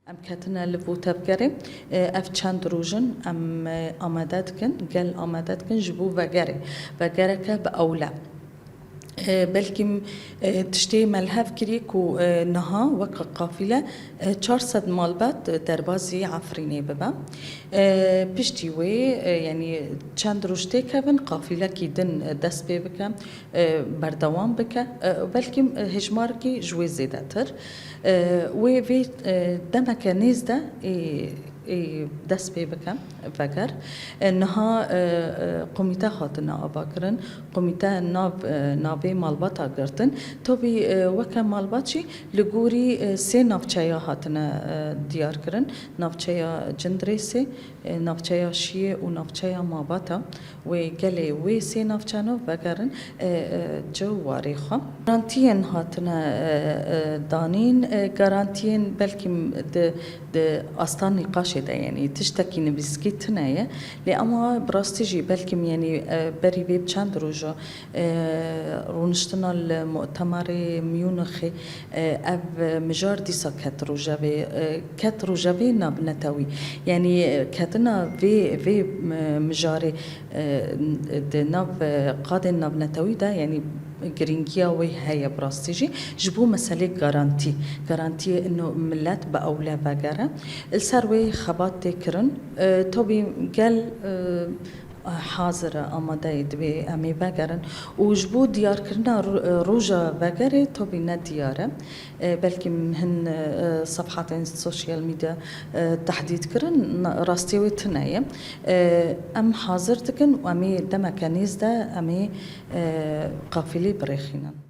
ام کتنا لبوتا بگره اف چند روزن ام آمادت کن گل آمادت کن جبو وگره که به اوله بلکه تشتی ملحف کری کو نها وک قافله 400 مالبات در بازی عفرینه ببا پشتی وی یعنی چند روزته کبن قافله کی دن دست بی بکم بردوام بکه بلکه هجمار کی جوی زیده تر وی دمک نیزده دست بی بکم وگر نها قومیته خاطنا آباکرن قومیته نابه مالبات آگرتن تو بی وکم مالباتشی لگوری سه نافچه هاتنا دیار کرن نافچه جندریسه نافچه شیه و نافچه ماباتا و گله و سه نافچانو وگرن جو واری خو گارانتین هاتنا دانین گارانتین بلکه د استان نقاش ده يعني تشتكي نبسكي تنايا لأما براستيجي بلكم يعني بري بيب چند روجا رونشتنا المؤتمر ميونخي أب مجار ديسا كت روجا بي ناب يعني كتنا في مجاري ناب قادن ناب نتاوي ده يعني گرینگیا وی هیا براستیجی جبو مسئله گارانتی انه ملت با اوله وگره السر وی خبات تکرن تو بی گل حاضر آماده دوی امی وگرن و جبو دیار کرنا روجا وگره تو بی ندیاره بلکه هن صفحات السوشيال ميديا تحديد کرن راستی وی تنایم ام حاضر تکن و امی دمکانیز ده امی قافلی برخینن